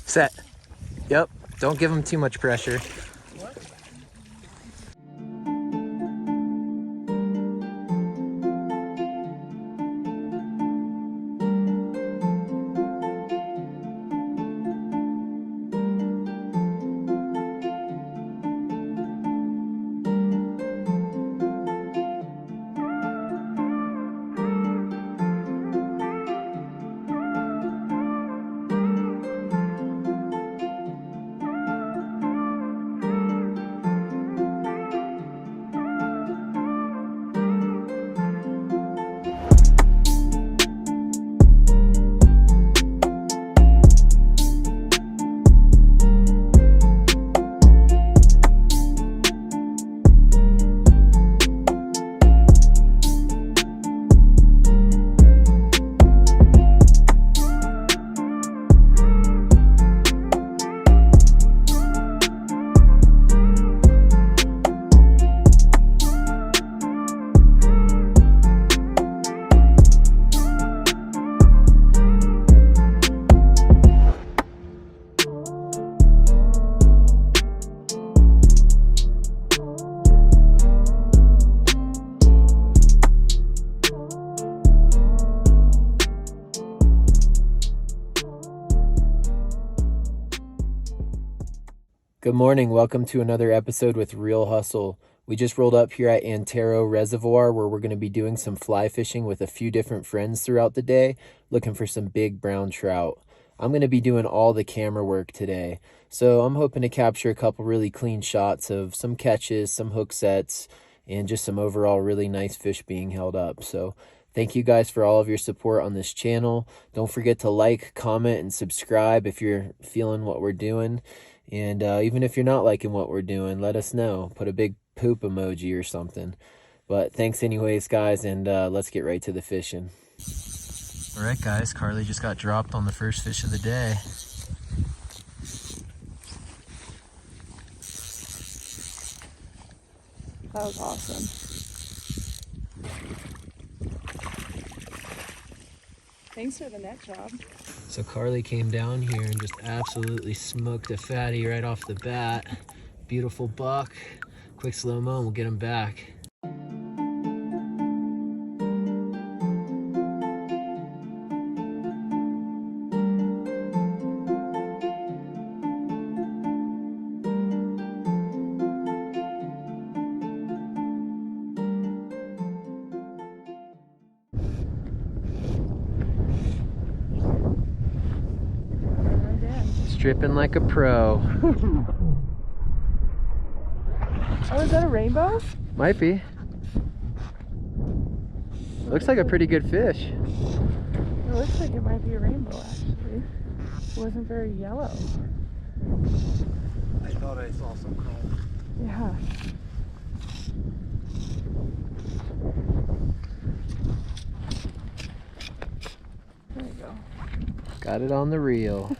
Set. Yep. Don't give them too much pressure. Good morning. Welcome to another episode with Real Hustle. We just rolled up here at Antero Reservoir where we're going to be doing some fly fishing with a few different friends throughout the day, looking for some big brown trout. I'm going to be doing all the camera work today, so I'm hoping to capture a couple really clean shots of some catches, some hook sets, and just some overall really nice fish being held up. So thank you guys for all of your support on this channel. Don't forget to like, comment, and subscribe if you're feeling what we're doing. And even if you're not liking what we're doing, let us know. Put a big poop emoji or something. But thanks anyways, guys, and let's get right to the fishing. All right, guys, Karlee just got dropped on the first fish of the day. That was awesome. Thanks for the net job. So Karlee came down here and just absolutely smoked a fatty right off the bat. Beautiful buck. Quick slow-mo and we'll get him back. Stripping like a pro. Oh, is that a rainbow? Might be. Looks like a pretty good fish. It looks like it might be a rainbow, actually. It wasn't very yellow. I thought I saw some chrome. Yeah. There you go. Got it on the reel.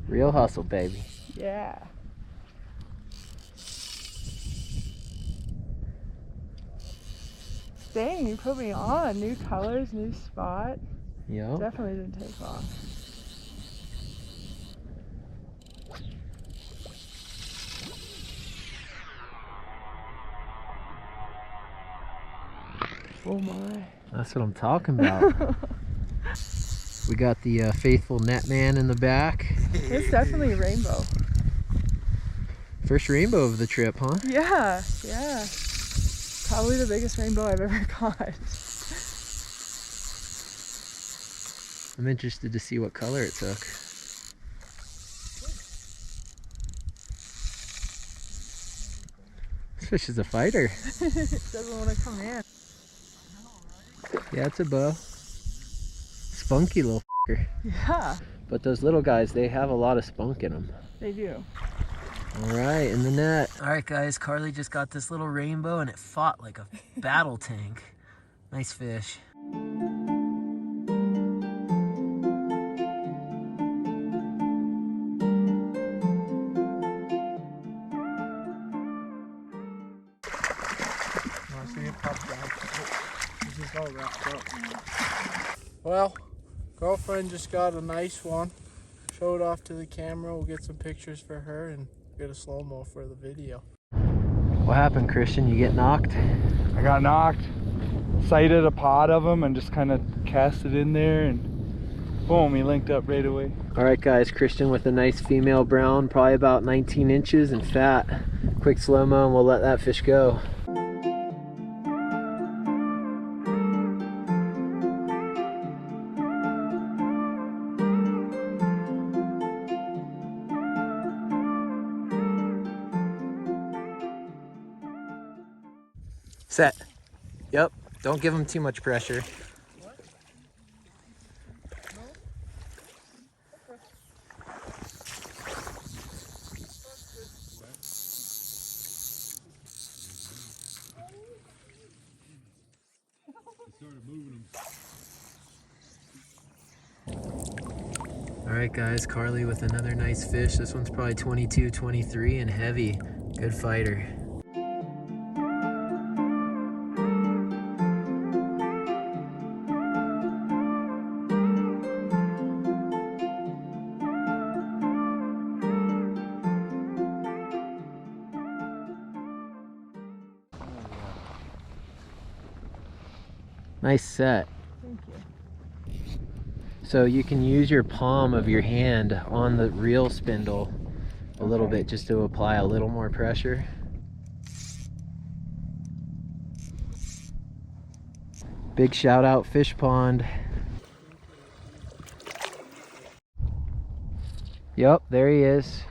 Real hustle, baby. Yeah. Dang, you put me on. New colors, new spot. Yep. Definitely didn't take off. Oh my. That's what I'm talking about. We got the faithful net man in the back. It's definitely a rainbow. First rainbow of the trip, huh? Yeah, yeah. Probably the biggest rainbow I've ever caught. I'm interested to see what color it took. This fish is a fighter. It doesn't want to come in. Yeah, it's a bow. Spunky little f***er. Yeah, But those little guys, they have a lot of spunk in them. they do. All right, in the net. All right, guys, Karlee just got this little rainbow and it fought like a battle tank. Nice fish. Want to see it pop down? This is all wrapped up. Well, girlfriend just got a nice one. show it off to the camera. We'll get some pictures for her and get a slow-mo for the video. What happened, Christian? You get knocked? I got knocked, sighted a pod of them and just kind of cast it in there and boom, he linked up right away. All right, guys, Christian with a nice female brown, probably about 19 inches and fat. Quick slow-mo and we'll let that fish go. Set. Yep. Don't give him too much pressure. All right, guys, Karlee with another nice fish. This one's probably 22, 23 and heavy. Good fighter. Nice set. Thank you. So you can use your palm of your hand on the reel spindle a little bit just to apply a little more pressure. Big shout out Fish Pond. Yep, there he is.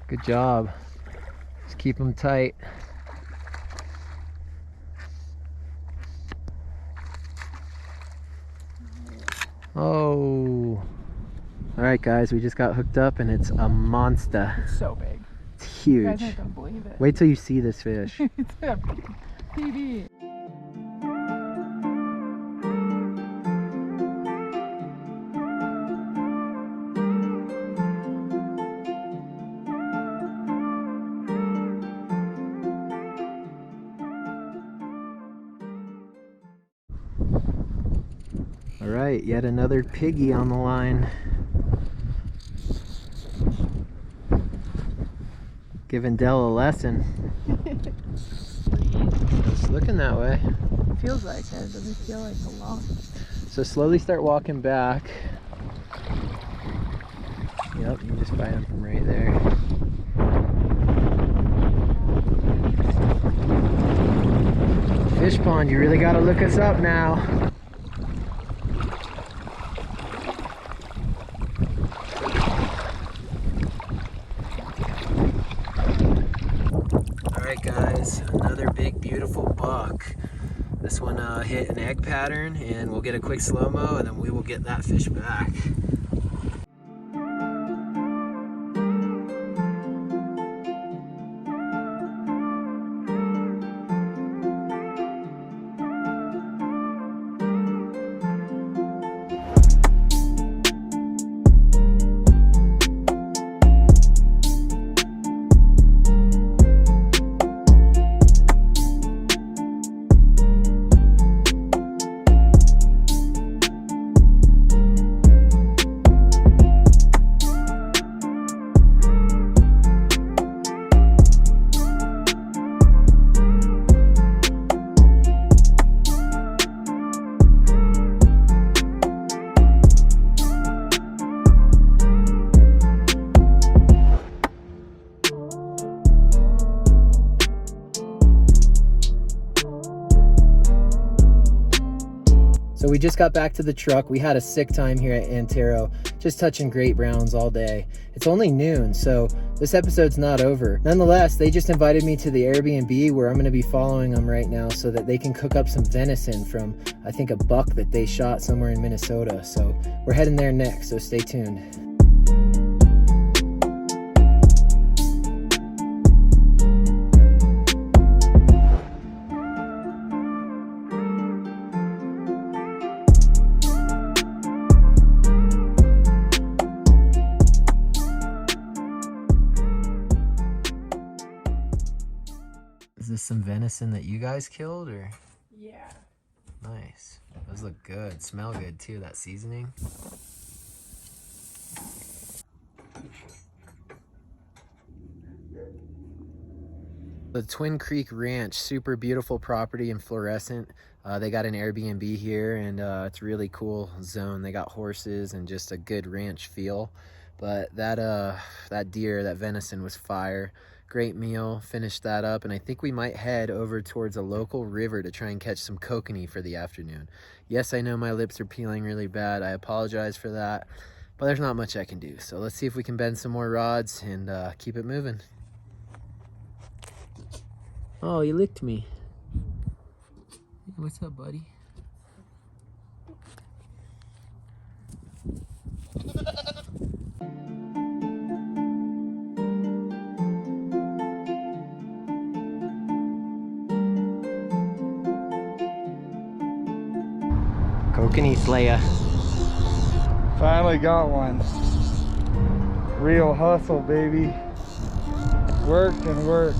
Good job. Just keep him tight. Oh. All right, guys, we just got hooked up and it's a monster. It's so big. It's You guys huge. aren't gonna believe it. Wait till you see this fish. It's a PB. All right, yet another piggy on the line. Giving Dell a lesson. It's looking that way. Feels like it. It doesn't feel like a lot. So slowly start walking back. Yep, you can just find him from right there. Fish Pond, you really gotta look us up now. Alright guys, another big beautiful buck. This one hit an egg pattern and we'll get a quick slow-mo and then we will get that fish back. So we just got back to the truck. We had a sick time here at Antero, just touching great browns all day. It's only noon, so this episode's not over. Nonetheless, they just invited me to the Airbnb where I'm gonna be following them right now so that they can cook up some venison from, I think, a buck that they shot somewhere in Minnesota. So we're heading there next, so stay tuned. Is this some venison that you guys killed, or? Yeah. Nice. Those look good. Smell good too, that seasoning. the Twin Creek Ranch, super beautiful property in Fluorescent. They got an Airbnb here, and it's a really cool zone. They got horses and just a good ranch feel. But that deer, that venison was fire. Great meal, finished that up, and I think we might head over towards a local river to try and catch some kokanee for the afternoon. Yes, I know my lips are peeling really bad. I apologize for that, but there's not much I can do. So let's see if we can bend some more rods and keep it moving. Oh, you licked me. What's up, buddy? Kokanee Slayer. Finally got one. Real hustle, baby. Worked and worked.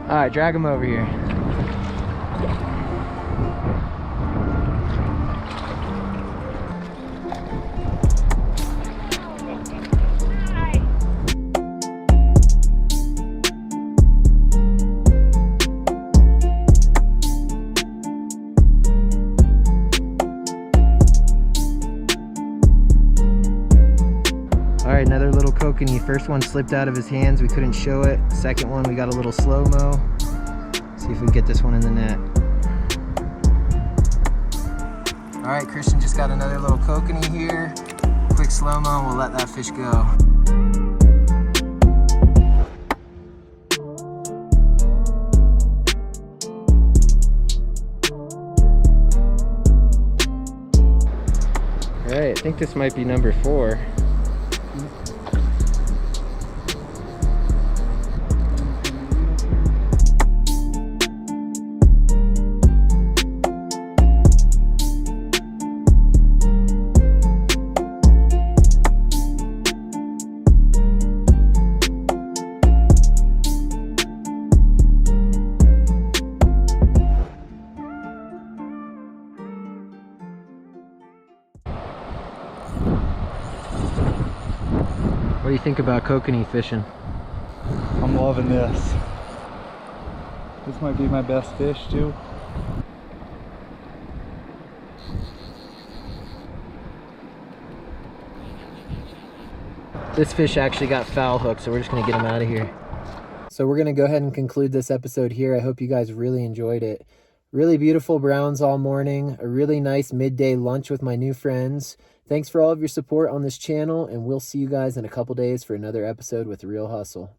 All right, drag him over here. All right, another little kokanee. First one slipped out of his hands. We couldn't show it. Second one, we got a little slow-mo. See if we can get this one in the net. All right, Christian just got another little kokanee here. Quick slow-mo, and we'll let that fish go. All right, I think this might be number 4. What do you think about kokanee fishing? I'm loving this. This might be my best fish too. This fish actually got foul hooked, so we're just gonna get him out of here. So we're gonna go ahead and conclude this episode here. I hope you guys really enjoyed it. Really beautiful browns all morning, a really nice midday lunch with my new friends. Thanks for all of your support on this channel, and we'll see you guys in a couple days for another episode with Real Hustle.